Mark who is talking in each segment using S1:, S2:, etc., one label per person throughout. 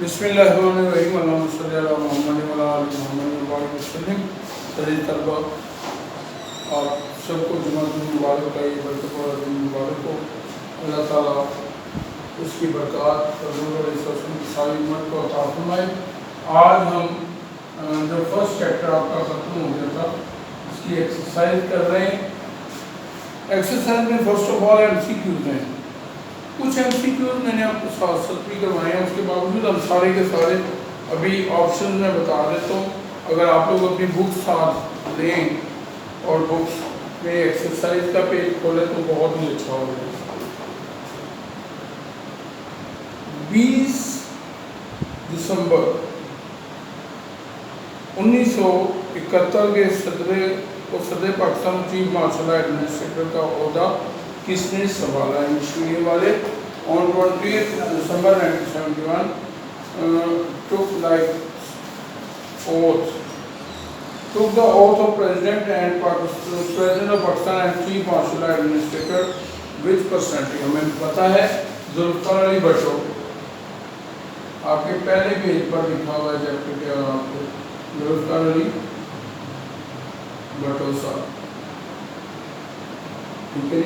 S1: بسم اللہ الرحمن الرحیم اللہم صلی علی محمد و علی محمد وبارک وسلم. عزیز طلبہ، آپ سب کو جمعہ مبارک کا یہ برکت دن مبارک ہو. اللہ تعالیٰ اس کی برکات حضور علیہ السلام کی ساری امت کو عطا فرمائے. آج ہم جو فرسٹ چیپٹر آپ کا ختم ہو گیا تھا اس کی ایکسرسائز کر رہے ہیں. ایکسرسائز میں first of all M C Qs ہیں. کچھ ایم سی کیوز میں نے آپ کو ساتھ ساتھ بھی کروائے ہیں. اس کے باوجود ہم سارے کے سارے ابھی آپشن میں بتا دیتا ہوں. اگر آپ لوگ اپنی بک ساتھ لیں اور بکس میں ایکسرسائز کا پیج کھولیں تو بہت ہی اچھا ہوگا. 20 دسمبر 1971 کے صدر پاکستان چیف مارشل ایڈمنسٹریٹر کا عہدہ کس نے سنبھالا ہے؟ مشیری والے on 20 December 1971 took the oath of President of Pakistan and Chief Martial Administrator. Which personality? ہمیں پتا ہے ذوالفقار علی بھٹو. آپ کے پہلے پیج پر لکھا ہوا ہے چیپٹر کے اور آپ کو ذوالفقار علی بھٹو صاحب. ٹھیک ہے.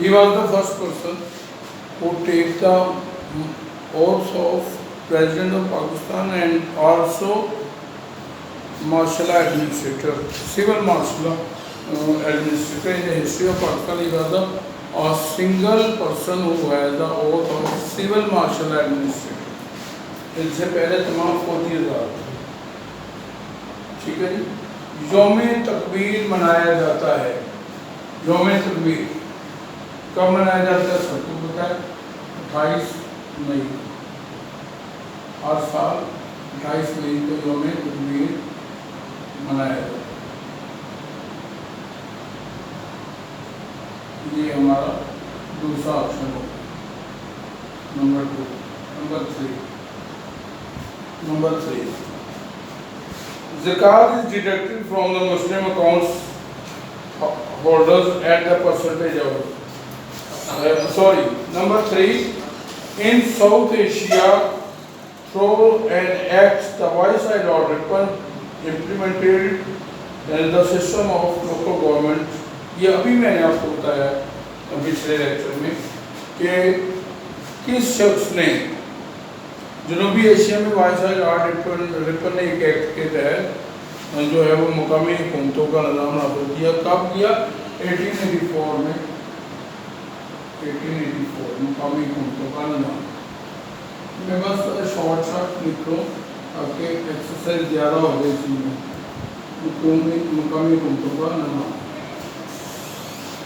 S1: He was the first person who take the oath of President of Pakistan and also martial administrator, civil martial administrator in the history of Pakistan. He was a single person who has the oath of civil martial administrator. اس سے پہلے تمام فوجی ادارات. ٹھیک ہے جی. یوم تکبیر منایا جاتا ہے. یوم تکبیر کب منایا جاتا ہے؟ سب کو پتا ہے. 28 مئی. ہر سال 28 مئی کو یوم تکبیر منایا جاتا ہے. یہ ہمارا دوسرا آپشن ہوگا. نمبر 3 زکوٰۃ is deducted from the Muslim accounts holders at the percentage of Number 3, in South Asia, through an act, the Viceroy Lord Ripon implemented the system of local government. یہ ابھی میں نے آپ کو بتایا پچھلے لیکچر میں کہ کس شخص نے جنوبی ایشیا میں وائسرائے لارڈ رپن نے ایک ایکٹ کے تحت جو ہے وہ مقامی حکومتوں کا نظام نافذ کیا. کب کیا؟ 1884 میں. 1884 مقامی حکومتوں کا نظام. میں بس شارٹ لکھ لوں تاکہ ایکسرسائز زیادہ ہو گئی اسی میں. مقامی حکومتوں کا نظام.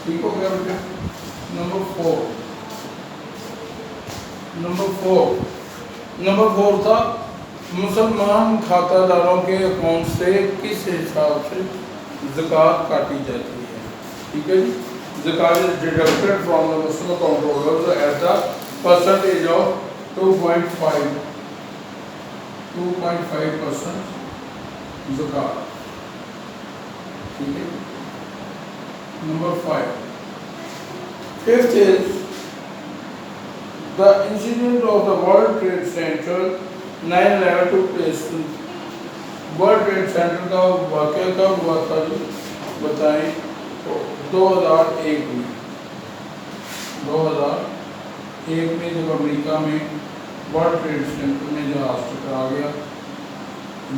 S1: ٹھیک ہو گیا بیٹے. نمبر 4 تھا مسلمان کھاتہ داروں کے اکاؤنٹ سے کس حساب سے زکوٰۃ کاٹی جاتی ہے. ٹھیک ہے جی. Zakat is deducted from the Muslim account holders at the percentage of 2.5% zakat. Number 5. Fifth is the incident of the World Trade Center 9/11 took place. World Trade Center کا واقعہ کب ہوا تھا جی بتائیں. 2001 میں. 2001 میں جب امریکہ میں ورلڈ ٹریڈ سینٹر میں جہاز ٹکرا گیا.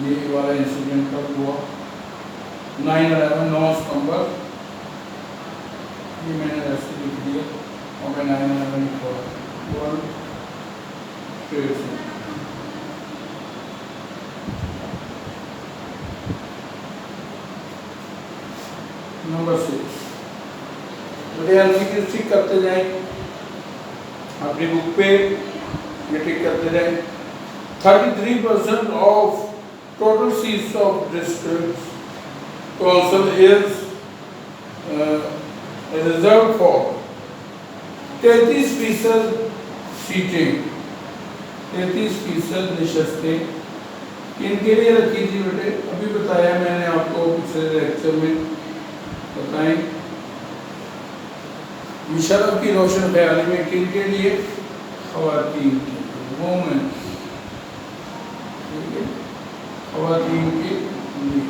S1: یہ والا انسیڈنٹ کب ہوا؟ 9/11 ستمبر. یہ میں نے ایسے لکھ دیا اور میں 9/11 لکھا ورلڈ ٹریڈ سینٹر. نمبر 6 ٹھیک کرتے جائیں اپنی بک پہ. یہ ٹھیک کرتے جائیں. 33% of total sets of district council is reserve for 33% سیٹیں 33% نشستیں کن کے لیے رکھی تھی بیٹے؟ ابھی بتایا میں نے آپ کو پچھلے لیکچر میں. بتائیں مشرف کی روشن خیالی میں کن کے لیے؟ خواتین کے لیے. وومن خواتین کے لیے.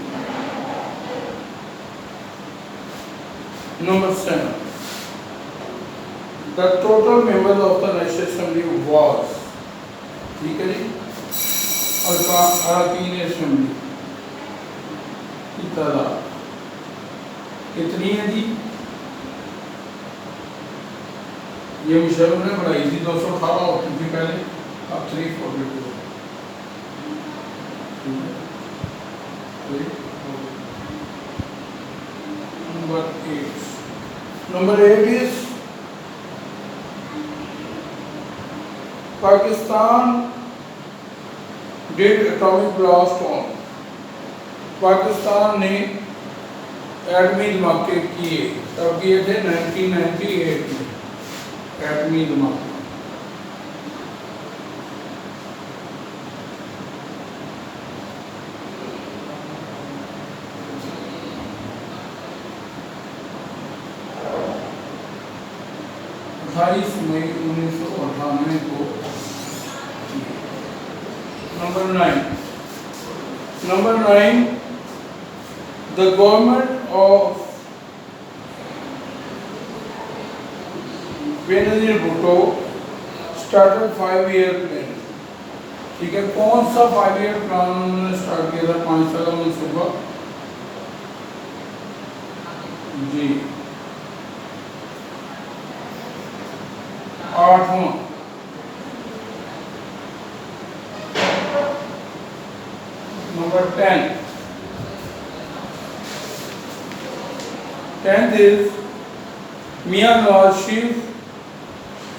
S1: Number 7, the total members of the National Assembly was, ٹھیک ہے جی, اراکین اسمبلی کی تعداد کتنی ہے جی؟ یہ مشرف نے بڑھائی تھی, 218 ہوتی تھی پہلے, اب 342. Number 8 is Pakistan did atomic blast on. Pakistan نے ایٹمی دھماکے کیے, تب کیے تھے 1998 میں ایٹمی دھماکے. مئی 1998 کو. Number 9, the government of Benazir Bhutto started 5-year plan. ٹھیک ہے, کون سا 5-year plan انہوں نے اسٹارٹ کیا تھا؟ 5 سالہ منصوبہ جی. 8واں, Number 10. 10th is Mian Nawaz Sharif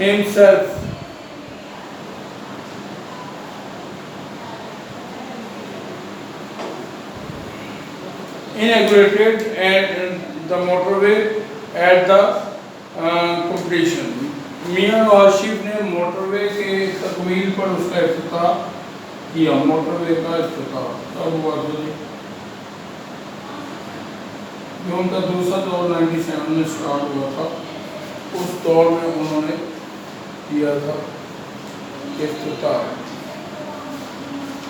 S1: himself inaugurated and the motorway at the completion. Mian Nawaz Sharif نے موٹر وے کے تکمیل پر اس کا افتتاح کیا. موٹر وے کا افتتاح تب ہوا تھا جی, جو ان کا دوسرا دور 97 میں اسٹارٹ ہوا تھا. اس دور میں انہوں نے کیا تھا افتتاح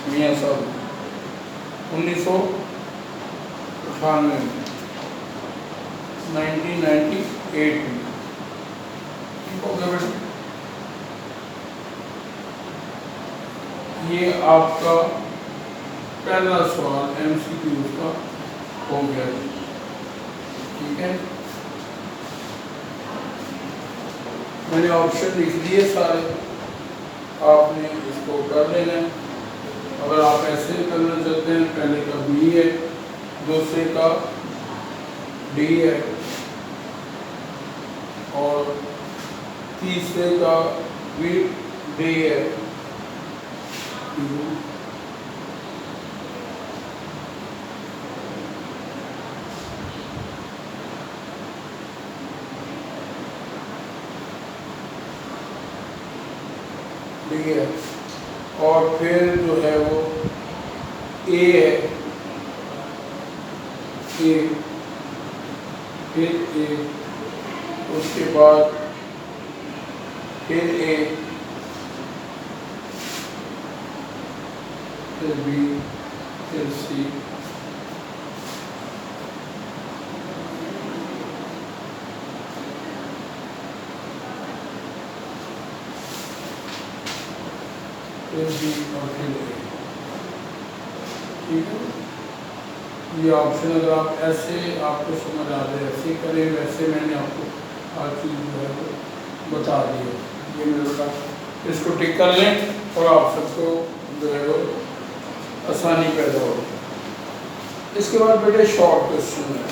S1: میاں صاحب 1998 میں 1998 میں. یہ آپ کا پہلا سوال MCQ کا ہو گیا. ٹھیک ہے, میں نے آپشن لکھ دیے سارے, آپ نے اس کو کر لینا ہے. اگر آپ ایسے کرنا چاہتے ہیں, پہلے کا B ہے, دوسرے کا D ہے, اور تیسرے کا بھی D ہے. ٹھیک ہے, اور پھر جو ہے وہ A ہے, A, پھر A, اس کے بعد پھر A, پھر B, پھر C, پھر B اور پھر A. ٹھیک ہے, یہ آپشن اگر آپ ایسے آپ کو سمجھ آ جائے ایسے کریں, ویسے میں نے آپ کو ہر چیز جو ہے وہ بتا دی ہے. یہ میرے بیٹا اس کو ٹک کر لیں اور آپ سب کو جو ہے وہ آسانی پیدا ہو. اس کے بعد بیٹے شارٹ کوشچن ہے.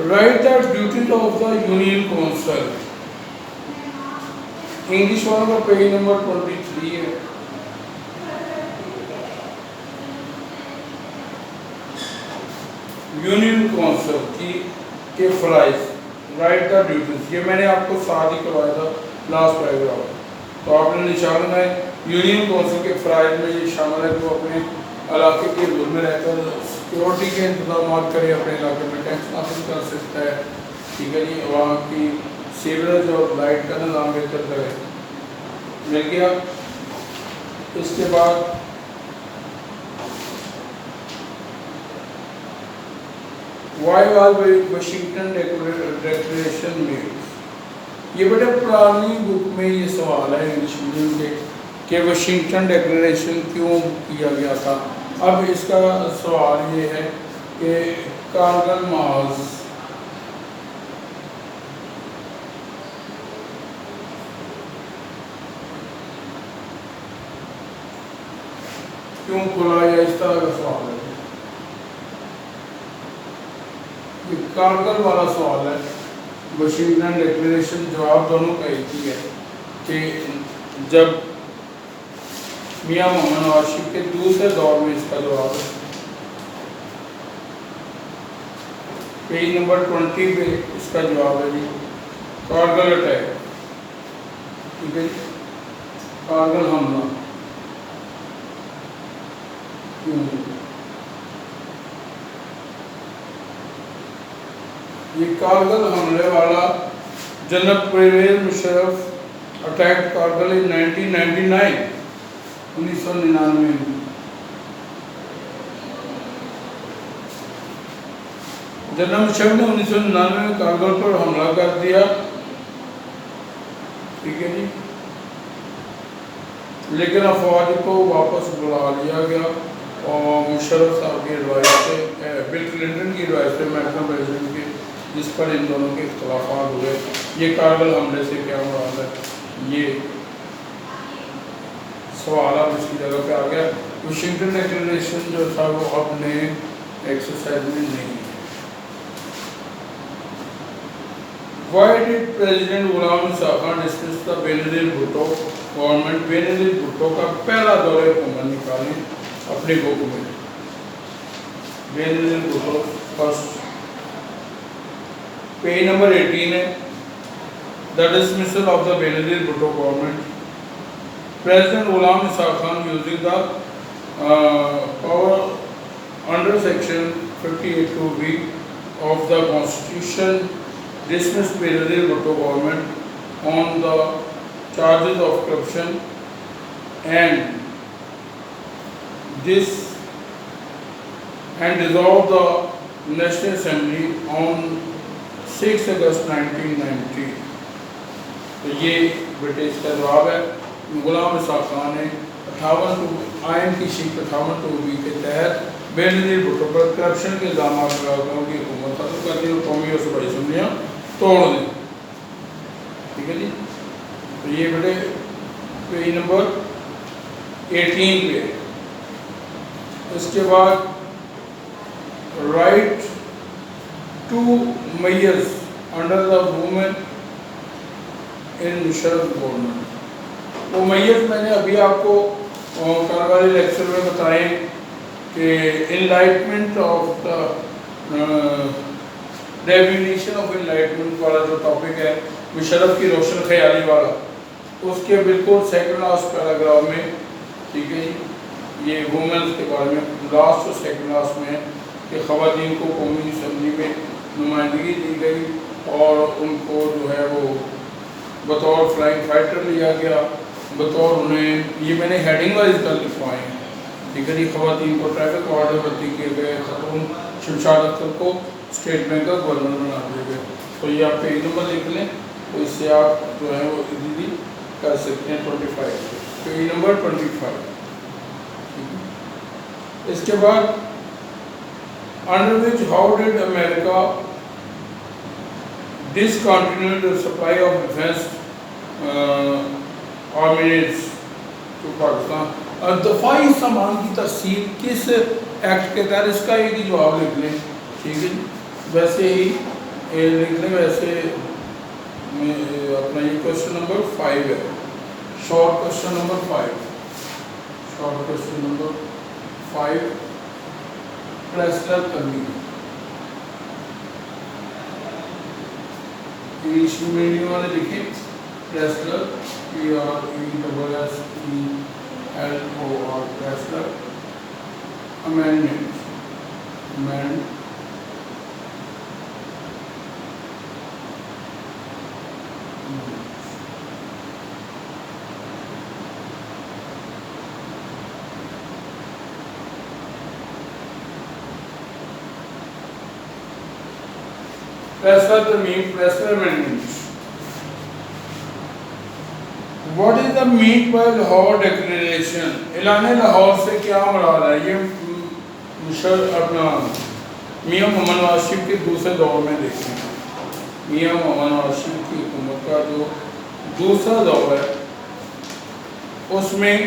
S1: Right the duties of the union council. English والوں کا پیج نمبر 23 ہے. یونین کونسل کے فرائض, رائٹ دا ڈیوٹیز. یہ میں نے آپ کو ساتھ ہی کروایا تھا لاسٹ پیراگراف. تو آپ نے نشان میں یونین کونسل کے فرائض میں یہ شامل ہے کہ وہ اپنے علاقے کے حدود میں رہ کر سیکورٹی کے انتظامات کرے, اپنے علاقے میں ٹیکس حاصل کر سکتا ہے. ٹھیک ہے جی, وہاں کی سیوریج اور لائٹ کا نظام بہتر کرے. مل گیا. اس کے بعد Why was Washington Declaration made? یہ بڑے پرانی بک میں یہ سوال ہے انگلش میڈیم کے کہ واشنگٹن ڈیکلریشن کیوں کیا گیا تھا. اب اس کا سوال یہ ہے کہ کارگل محاذ کیوں کھلا, یا اس طرح کا سوال ہے. یہ کارگل والا سوال ہے. واشنگٹن ڈیکلریشن جواب دونوں کا ایک ہی ہے کہ جب میاں محمد نواز شریف کے دوسرے دور میں اس کا جواب ہے. پیج نمبر 20 پہ اس کا جواب ہے جی کارگل اٹیک. ٹھیک ہے جی, کارگل حملہ. یہ کارگل حملے والا جنرل پرویز مشرف اٹیک کارگل ان 1999 1999 جنرل مشرف نے 1999 میں کارگل پر حملہ کر دیا. ٹھیک ہے جی, لیکن افواج کو واپس بلا لیا گیا اور مشرف صاحب کی روایت سے بل کلنٹن کی روایت سے امریکن پریزیڈنٹ کے جس پر ان دونوں کے اختلافات ہوئے. یہ کارگل حملے سے کیا مراد ہے, یہ سوال اب اس کی جگہ پہ آ گیا. واشنگٹن ڈیکلریشن جو تھا وہ اپنے ایکسرسائز میں نہیں ہے. Why did President Ghulam Raza Khan dismiss the Benazir Bhutto government? Benazir Bhutto کا پہلا دور حکومت نکالیں اپنی بک میں. Benazir Bhutto first page number 18 ہے. The dismissal of the Benazir Bhutto government. President Ghulam Isa Khan using the power under section 58(2)(b of the Constitution dismissed Benazir Bhutto government on the charges of corruption and dissolved the National Assembly on 6 اگست 1990. تو یہ British کا جواب ہے. غلام رضا خان نے 58 آئین کی sheet 58(2)(b) کے تحت بینظیر بھٹو پر کرپشن کے الزامات لگا کر ان کی حکومت ختم کر دی اور قومی اور صوبائی اسمبلیاں توڑ دیں. ٹھیک ہے جی, تو یہ بیٹے پیج نمبر 18 پہ. اس کے بعد right to mayors under the women in Musharraf government. وہ میئرز میں نے ابھی آپ کو کل والے لیکچر میں بتائیں کہ enlightenment of the definition of enlightenment والا جو ٹاپک ہے مشرف کی روشن خیالی والا, اس کے بالکل سیکنڈ لاسٹ پیراگراف میں. ٹھیک ہے جی, یہ وومنس کے بارے میں لاسٹ اور سیکنڈ لاسٹ میں کہ خواتین کو قومی اسمبلی میں نمائندگی دی گئی اور ان کو جو ہے وہ بطور فلائنگ فائٹر لیا گیا, بطور انہیں, یہ میں نے ہیڈنگ وائز کر لکھوائے ہیں. ٹھیک ہے جی, خواتین کو ٹریفک وارڈر بھرتی کیے گئے, خاتون شمشاد اختر کو اسٹیٹ بینک کا گورنر بنا دیے گئے. تو یہ آپ پیج نمبر لکھ لیں تو اس سے آپ جو ہے وہ ایزیلی کر سکتے ہیں. 25 پیج نمبر 25. اس کے بعد under which how did America discontinue the supply of defense armaments to Pakistan. دفاعی سامان کی ترسیل کس ایکٹ کے تحت, اس کا ایک ہی جواب لکھ لیں. ٹھیک ہے, ویسے ہی لکھ لیں. ویسے اپنا یہ کوشچن نمبر 5 ہے, short question number 5. Short question number 5 پریسلر کرنی انگلش میڈیم والے لکھیں پریسلر PRESSELER پریسلر امینڈمنٹ فیصلہ ترمیم فیصلہ amendment. What is the mean by Lahore declaration? اعلان لاہور سے کیا مراد ہے؟ یہ اپنا میاں محمد نواز شریف کے دوسرے دور میں دیکھیں. میاں محمد نواز شریف کی حکومت کا جو دوسرا دور ہے اس میں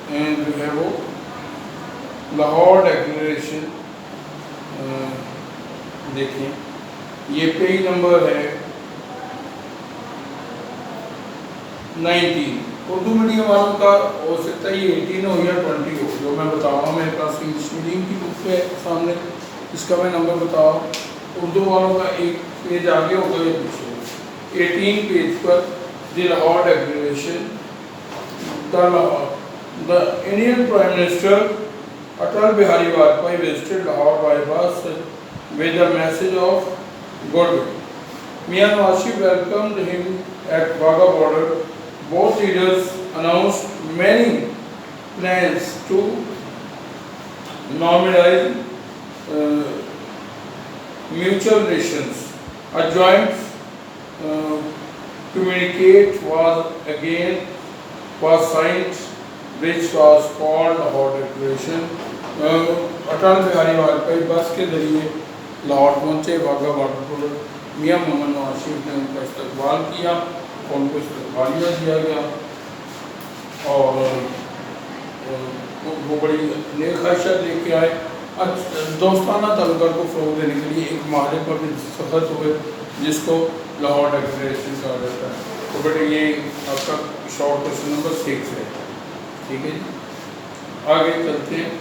S1: جو ہے وہ لاہور ڈیکلیریشن دیکھیں. یہ پیج نمبر ہے 19. اردو میڈیم والوں کا ہو سکتا ہے یہ 18 ہو یا 20 ہو جو میں بتا رہا ہوں. میرے پاس انگلش میڈیم کی بک ہے سامنے، اس کا میں نمبر بتا رہا ہوں. اردو والوں کا ایک پیج آگے ہوگا یا پیچھے ہوگا. 18 page per the Lahore declaration. The Indian Prime Minister Atal Bihari Vajpayee visited Lahore by bus with a message of goodwill. Mian Nawaz Sharif welcomed him at Wagah border. Both leaders announced many plans to normalize mutual relations. A joint communique was signed, which was called Lahore Declaration. Atal Bihari Vajpayee بس کے ذریعے لاہور پہنچے. واگا border پر میاں محمد نواز شریف نے ان کا استقبال کیا، ان کو استقبالیہ دیا گیا اور وہ بڑی نیک خواہشات لے کے آئے. دوستانہ تعلقات کو فروغ دینے کے لیے ایک معاہدے پر بھی دستخط ہوئے جس کو لاہور ڈیکلیریشن کہا جاتا ہے. تو بیٹے یہ آپ کا شارٹ کوشچن نمبر 6 ہے. ٹھیک ہے جی، آگے چلتے ہیں.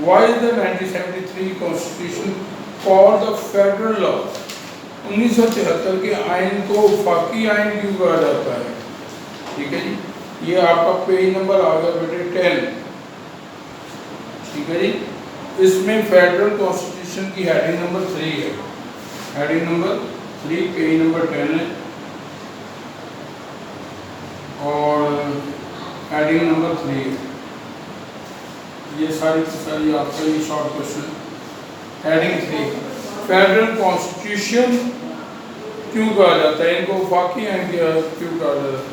S1: Why is the 1973 Constitution called the Federal Law? 1973 کے آئین کو وفاقی آئین کیوں کہا جاتا ہے؟ ٹھیک ہے جی، یہ آپ کا پیج نمبر آ گیا بیٹے 10. ٹھیک ہے جی، اس میں فیڈرل کانسٹیٹیوشن کی ہیڈنگ نمبر 3 ہے. ہیڈنگ نمبر 3 پیج نمبر 10 ہے اور ہیڈنگ نمبر 3 ہے. یہ ساری کی ساری آپ کا یہ short question. Heading 3 federal constitution کیوں کہا جاتا ہے؟ ان کو وفاقی آئین کیوں کہا جاتا ہے؟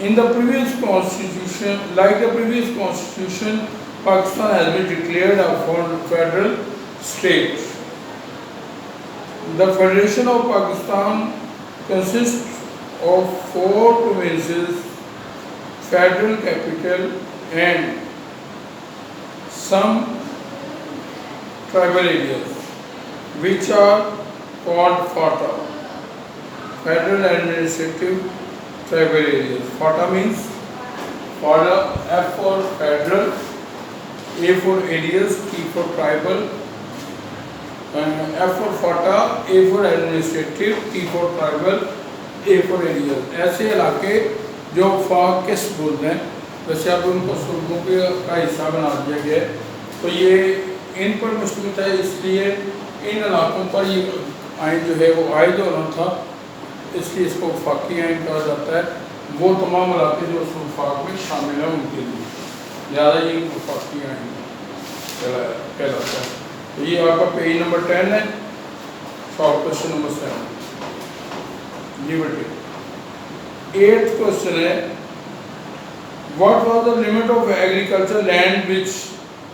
S1: In the previous constitution, like the previous constitution, Pakistan has been declared a federal state. The Federation of Pakistan consists of 4 provinces, federal capital and some tribal areas which are called FATA, Federal Administrative Tribal Areas. FATA means FATA, F for federal, A for areas, T for tribal, F for FATA, A for administrative, T for tribal, A for areas. ایسے علاقے جو فاق کے سبود ہیں، ویسے اب ان کو صوبوں کا حصہ بنا دیا گیا ہے. تو یہ ان پر مشتمل ہے، اس لیے ان علاقوں پر یہ آئین جو ہے وہ عائد ہونا تھا، اس لیے اس کو وفاقی آئین کہا جاتا ہے. وہ تمام علاقے جو اس وفاق میں شامل ہیں ان کے لیے، لہٰذا یہ وفاقی آئین کہلاتا ہے. تو یہ آپ کا پیج نمبر 10 ہے. شارٹ کوشچن نمبر 7 جی بیٹے. 8th کوشچن ہے What was the limit of agricultural land which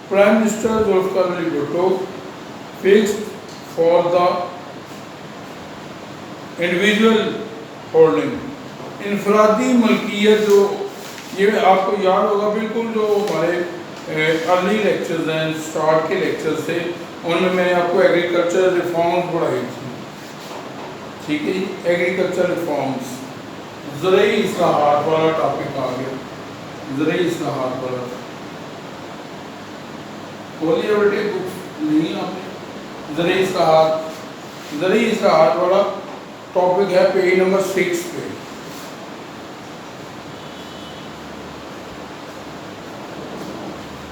S1: Prime Minister Zulfikar Ali Bhutto fixed for the individual holding? انفرادی ملکیت جو یہ آپ کو یاد ہوگا بالکل، جو ہمارے ارلی لیکچرز ہیں، سٹارٹ کے لیکچرز تھے، ان میں میں نے آپ کو ایگریکلچر ریفارمز پڑھائی تھی. ٹھیک ہے جی، ایگریکلچر ریفارمز، زرعی اصلاحات والا ٹاپک آ گیا. زرعی اصلاحات والا بولیے بیٹے، بک نہیں آپ نے. زرعی اصلاحات والا ٹاپک ہے پیج نمبر 6 پہ.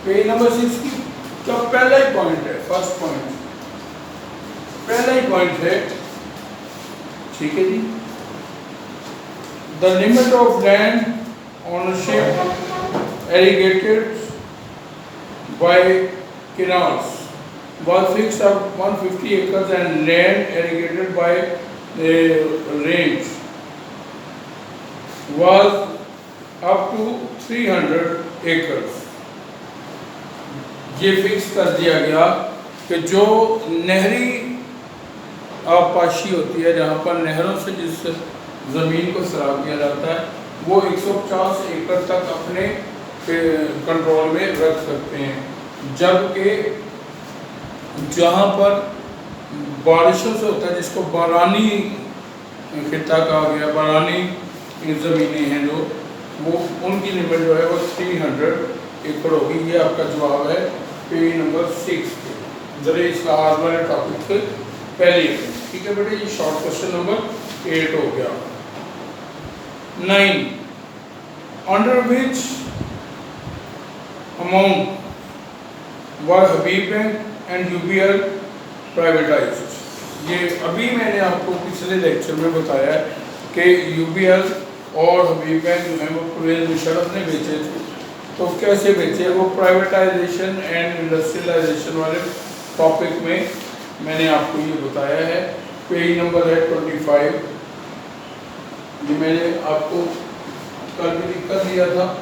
S1: پیج نمبر 6 کی کا پہلا ہی پوائنٹ ہے، فرسٹ پوائنٹ، پہلا ہی پوائنٹ ہے. ٹھیک ہے جی. The limit of land ownership irrigated by canals was fixed at 150 acres and land irrigated by a range was up to 300 acres. یہ فکس کر دیا گیا کہ جو نہری آبپاشی ہوتی ہے جہاں پر نہروں سے جس زمین کو سیراب کیا جاتا ہے وہ 150 ایکڑ تک اپنے کنٹرول میں رکھ سکتے ہیں، جبکہ جہاں پر بارشوں سے ہوتا ہے جس کو بارانی خطہ کہا گیا، بارانی زمینیں ہیں جو وہ ان کی لمٹ جو ہے وہ 300 ایکڑ ہوگی۔ یہ آپ کا جواب ہے پیج نمبر 6 کے زرعی اصلاحات والے ٹاپک سے پہلے۔ ٹھیک ہے بیٹے، یہ شارٹ کوشچن نمبر 8 ہو گیا۔ 9 under which amount were Habib Bank and UBL privatized؟ یہ ابھی میں نے آپ کو پچھلے لیکچر میں بتایا ہے کہ UBL اور حبیب بینک جو ہیں وہ پرویز مشرف نے بیچے تھے، تو کیسے بیچے؟ وہ پرائیویٹائزیشن اینڈ انڈسٹریلائزیشن والے ٹاپک میں میں نے آپ کو یہ بتایا ہے۔ پیج نمبر ہے 25، یہ میں نے آپ کو کل بھی لکھ کر دیا تھا،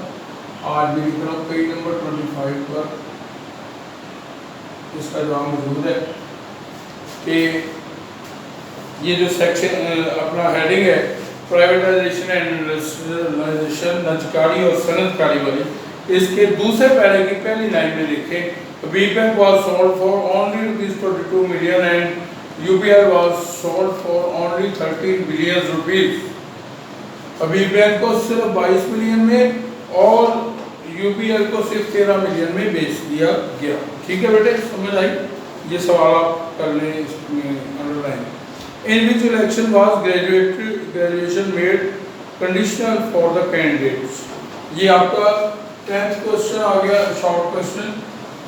S1: آج بھی لکھ رہا ہوں پیج نمبر 25 پر اس کا جواب موجود ہے کہ یہ جو سیکشن اپنا ہیڈنگ ہے پرائیویٹائزیشن اینڈ انڈسٹریلائزیشن نجکاری اور صنعت کاری والی، اس کے دوسرے پیرے کی پہلی لائن میں لکھیں Habib Bank was sold for only ₹22 million and UBL was sold for only 13 billion rupees۔ Habib bank کو صرف 22 ملین میں اور UBL کو صرف 13 ملین میں بیچ دیا گیا۔ ٹھیک ہے بیٹے، سمجھ آئی؟ یہ سوال آپ کر لیں اس میں under line. In which election was graduation made conditional for the candidates؟ یہ آپ کا 10th کوشچن آ گیا، شارٹ کوشچن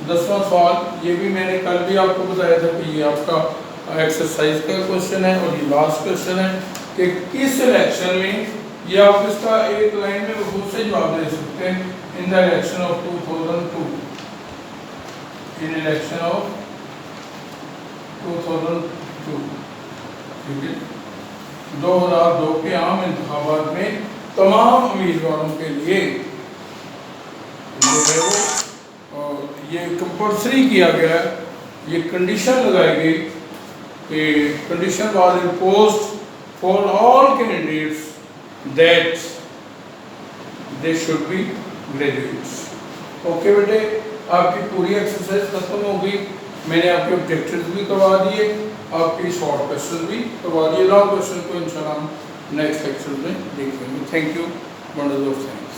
S1: 10واں سوال۔ یہ بھی میں نے کل بھی آپ کو بتایا تھا کہ یہ آپ کا ایکسرسائز کا کوشچن ہے اور یہ لاسٹ کوشچن ہے کہ کس الیکشن میں، یہ آپ اس کا ایک لائن میں بہت سے جواب دے سکتے ہیں۔ In the election of 2002، in election of 2002، ٹھیک ہے، 2002 کے عام انتخابات میں تمام امیدواروں کے لیے جو ہے وہ یہ کمپلسری کیا گیا، یہ کنڈیشن لگائی گئی کہ condition was imposed for all candidates that they should be graduates. Okay بیٹے، آپ کی پوری ایکسرسائز ختم ہو گئی۔ میں نے آپ کے آبجیکٹیوز بھی کروا دیے، آپ کی شارٹ کوشچن بھی کروا دیے، لانگ کوشچن کو انشاءاللہ ہم نیکسٹ لیکچر میں دیکھیں گے۔ Thank you, wonderful, thanks.